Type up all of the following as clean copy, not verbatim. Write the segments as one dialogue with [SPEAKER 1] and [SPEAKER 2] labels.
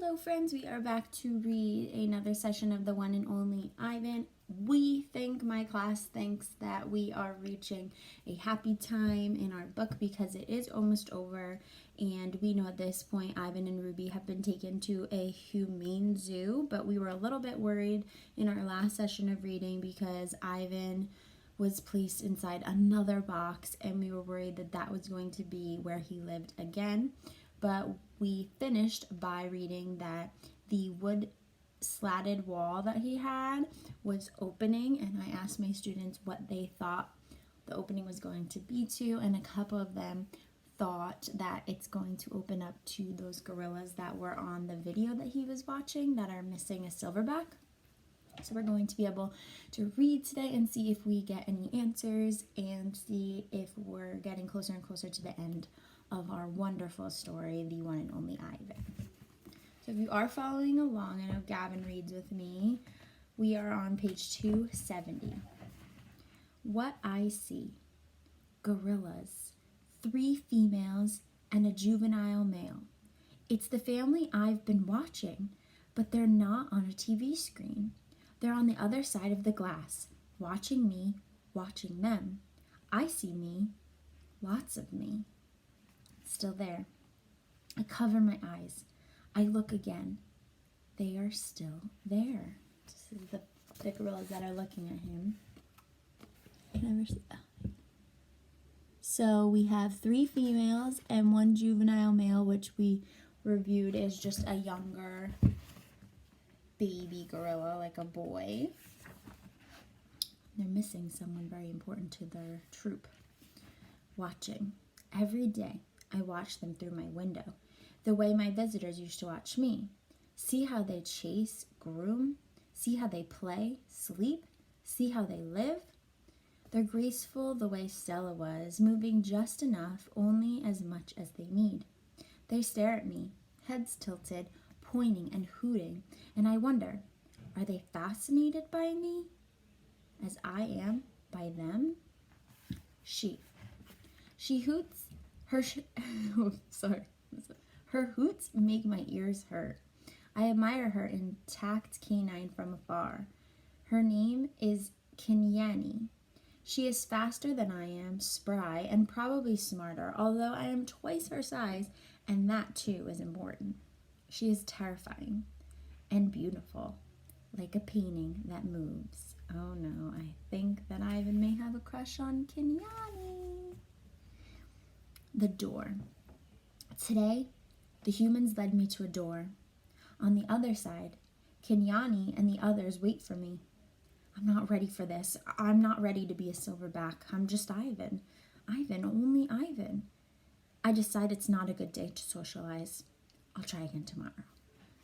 [SPEAKER 1] Hello friends, we are back to read another session of the one and only Ivan. My class thinks that we are reaching a happy time in our book because it is almost over, and we know at this point Ivan and Ruby have been taken to a humane zoo, but we were a little bit worried in our last session of reading because Ivan was placed inside another box and we were worried that that was going to be where he lived again. But we finished by reading that the wood slatted wall that he had was opening, and I asked my students what they thought the opening was going to be to, and a couple of them thought that it's going to open up to those gorillas that were on the video that he was watching that are missing a silverback. So we're going to be able to read today and see if we get any answers and see if we're getting closer and closer to the end of our wonderful story, The One and Only Ivan. So if you are following along, I know Gavin reads with me, we are on page 270. What I see: gorillas, 3 females and a juvenile male. It's the family I've been watching, but they're not on a TV screen. They're on the other side of the glass, watching me, watching them. I see me, lots of me. Still there. I cover my eyes. I look again. They are still there. This is the gorillas that are looking at him. So we have 3 females and 1 juvenile male, which we reviewed as just a younger baby gorilla, like a boy. They're missing someone very important to their troop. Watching. Every day, I watch them through my window, the way my visitors used to watch me. See how they chase, groom. See how they play, sleep. See how they live. They're graceful the way Stella was, moving just enough, only as much as they need. They stare at me, heads tilted, pointing and hooting, and I wonder, are they fascinated by me as I am by them? She hoots. Her hoots make my ears hurt. I admire her intact canine from afar. Her name is Kenyani. She is faster than I am, spry, and probably smarter, although I am twice her size, and that too is important. She is terrifying and beautiful, like a painting that moves. Oh no, I think that Ivan may have a crush on Kenyani. The door. Today, the humans led me to a door. On the other side, Kenyani and the others wait for me. I'm not ready for this. I'm not ready to be a silverback. I'm just Ivan. Ivan, only Ivan. I decide it's not a good day to socialize. I'll try again tomorrow.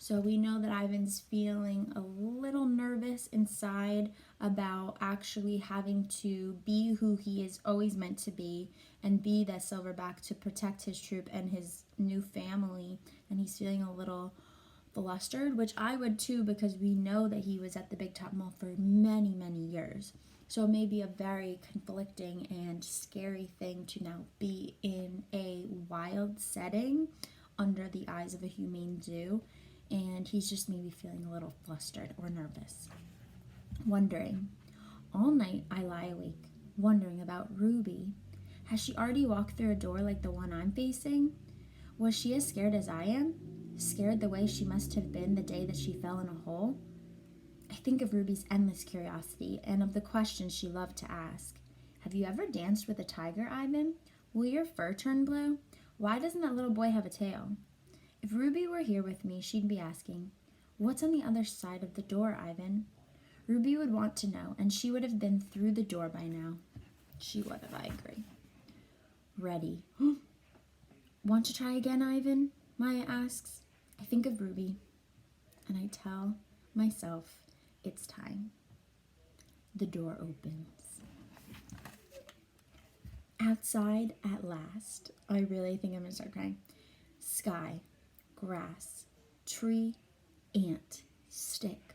[SPEAKER 1] So we know that Ivan's feeling a little nervous inside about actually having to be who he is always meant to be and be that silverback to protect his troop and his new family. And he's feeling a little flustered, which I would too, because we know that he was at the Big Top Mall for many, many years. So it may be a very conflicting and scary thing to now be in a wild setting under the eyes of a humane zoo, and he's just maybe feeling a little flustered or nervous. Wondering. All night I lie awake, wondering about Ruby. Has she already walked through a door like the one I'm facing? Was she as scared as I am? Scared the way she must have been the day that she fell in a hole? I think of Ruby's endless curiosity and of the questions she loved to ask. Have you ever danced with a tiger, Ivan? Will your fur turn blue? Why doesn't that little boy have a tail? If Ruby were here with me, she'd be asking, what's on the other side of the door, Ivan? Ruby would want to know, and she would have been through the door by now. She would have, I agree. Ready. Want to try again, Ivan? Maya asks. I think of Ruby, and I tell myself it's time. The door opens. Outside at last. I really think I'm going to start crying. Sky, grass, tree, ant, stick,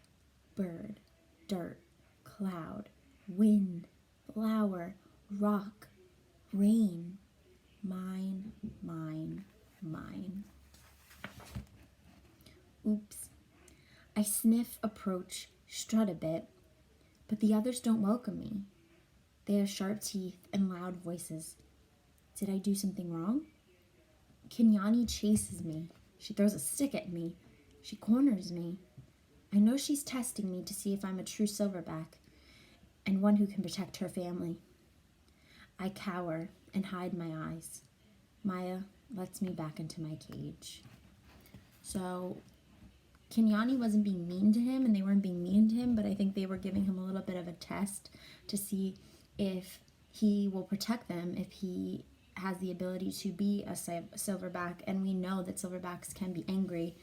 [SPEAKER 1] bird, dirt, cloud, wind, flower, rock, rain, mine, mine, mine. Oops. I sniff, approach, strut a bit, but the others don't welcome me. They have sharp teeth and loud voices. Did I do something wrong? Kenyani chases me. She throws a stick at me. She corners me. I know she's testing me to see if I'm a true silverback and one who can protect her family. I cower and hide my eyes. Maya lets me back into my cage. So Kenyani wasn't being mean to him, and they weren't being mean to him, but I think they were giving him a little bit of a test to see if he will protect them, if he has the ability to be a silverback. And we know that silverbacks can be angry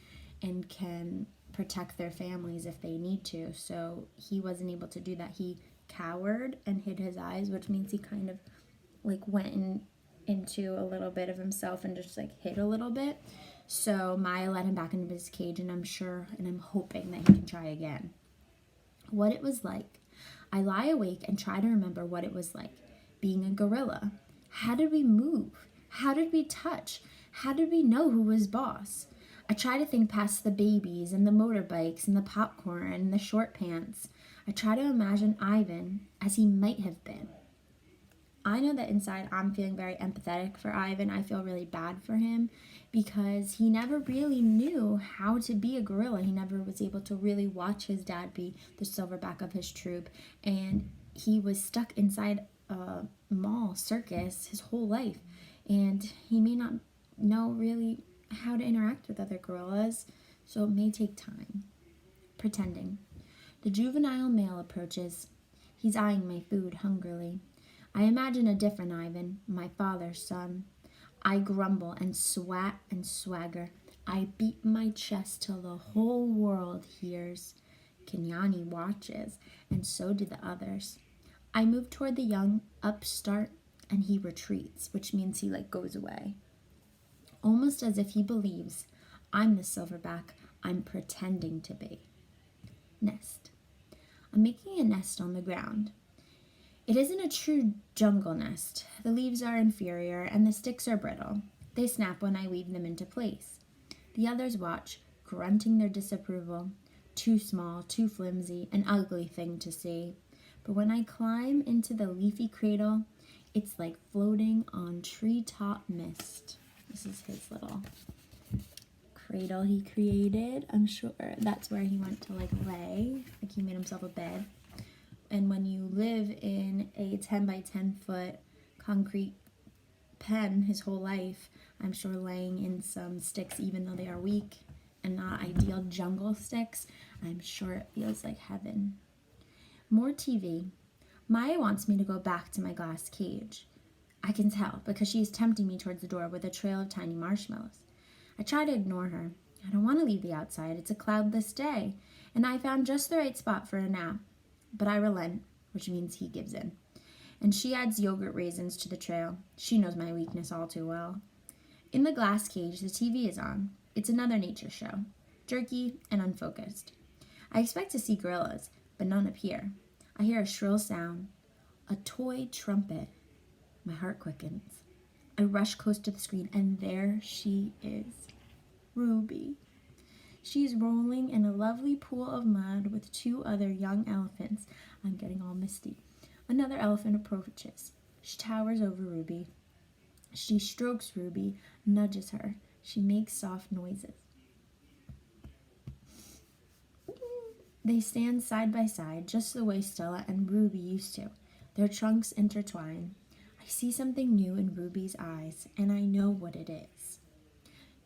[SPEAKER 1] and can protect their families if they need to. So he wasn't able to do that. He cowered and hid his eyes, which means he kind of like went into a little bit of himself and just like hid a little bit. So Maya let him back into his cage, and I'm hoping that he can try again. What it was like. I lie awake and try to remember what it was like being a gorilla. How did we move? How did we touch? How did we know who was boss? I try to think past the babies and the motorbikes and the popcorn and the short pants. I try to imagine Ivan as he might have been. I know that inside I'm feeling very empathetic for Ivan. I feel really bad for him because he never really knew how to be a gorilla. He never was able to really watch his dad be the silverback of his troop. And he was stuck inside a mall circus his whole life. And he may not know really how to interact with other gorillas. So it may take time. Pretending. The juvenile male approaches. He's eyeing my food hungrily. I imagine a different Ivan, my father's son. I grumble and swat and swagger. I beat my chest till the whole world hears. Kenyani watches, and so do the others. I move toward the young upstart, and he retreats, which means he goes away. Almost as if he believes I'm the silverback I'm pretending to be. Nest. I'm making a nest on the ground. It isn't a true jungle nest. The leaves are inferior and the sticks are brittle. They snap when I weave them into place. The others watch, grunting their disapproval. Too small, too flimsy, an ugly thing to see. But when I climb into the leafy cradle, it's like floating on treetop mist. This is his little cradle he created. I'm sure that's where he went to lay. He made himself a bed. And when you live in a 10 by 10 foot concrete pen his whole life, I'm sure laying in some sticks, even though they are weak and not ideal jungle sticks, I'm sure it feels like heaven. More TV. Maya wants me to go back to my glass cage. I can tell because she is tempting me towards the door with a trail of tiny marshmallows. I try to ignore her. I don't want to leave the outside. It's a cloudless day, and I found just the right spot for a nap. But I relent, which means he gives in. And she adds yogurt raisins to the trail. She knows my weakness all too well. In the glass cage, the TV is on. It's another nature show, jerky and unfocused. I expect to see gorillas, but none appear. I hear a shrill sound, a toy trumpet. My heart quickens. I rush close to the screen, and there she is, Ruby. She's rolling in a lovely pool of mud with two other young elephants. I'm getting all misty. Another elephant approaches. She towers over Ruby. She strokes Ruby, nudges her. She makes soft noises. They stand side by side, just the way Stella and Ruby used to. Their trunks intertwine. I see something new in Ruby's eyes, and I know what it is.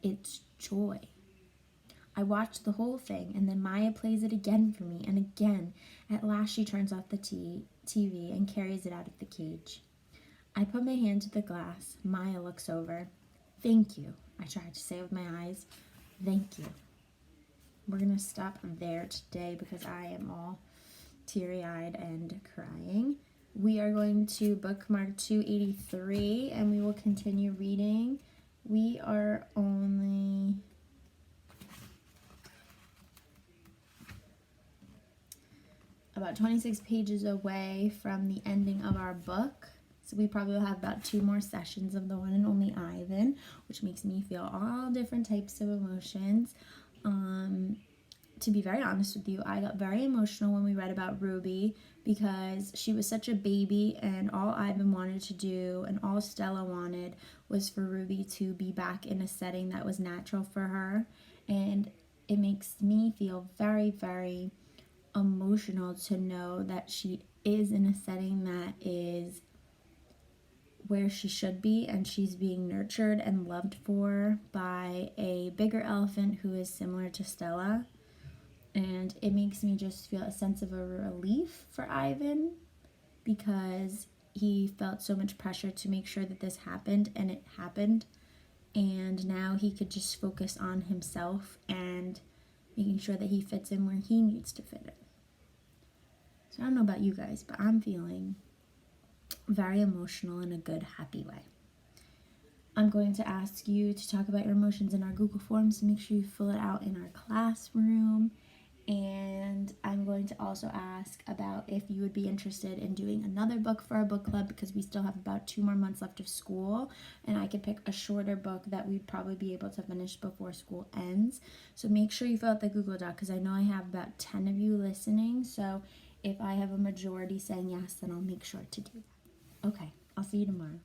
[SPEAKER 1] It's joy. I watch the whole thing, and then Maya plays it again for me, and again. At last she turns off the TV and carries it out of the cage. I put my hand to the glass. Maya looks over. Thank you, I tried to say with my eyes. Thank you. We're going to stop there today because I am all teary-eyed and crying. We are going to bookmark 283, and we will continue reading. We are only about 26 pages away from the ending of our book. So we probably will have about 2 more sessions of the one and only Ivan, which makes me feel all different types of emotions. to be very honest with you, I got very emotional when we read about Ruby because she was such a baby, and all Ivan wanted to do and all Stella wanted was for Ruby to be back in a setting that was natural for her. And it makes me feel very, very emotional to know that she is in a setting that is where she should be, and she's being nurtured and loved for by a bigger elephant who is similar to Stella. And it makes me just feel a sense of a relief for Ivan because he felt so much pressure to make sure that this happened, and it happened. And now he could just focus on himself and making sure that he fits in where he needs to fit in. So I don't know about you guys, but I'm feeling very emotional in a good, happy way. I'm going to ask you to talk about your emotions in our Google Forms, so make sure you fill it out in our classroom. And I'm going to also ask about if you would be interested in doing another book for our book club, because we still have about 2 more months left of school, and I could pick a shorter book that we'd probably be able to finish before school ends. So make sure you fill out the Google Doc, because I know I have about 10 of you listening, so if I have a majority saying yes, then I'll make sure to do that. Okay, I'll see you tomorrow.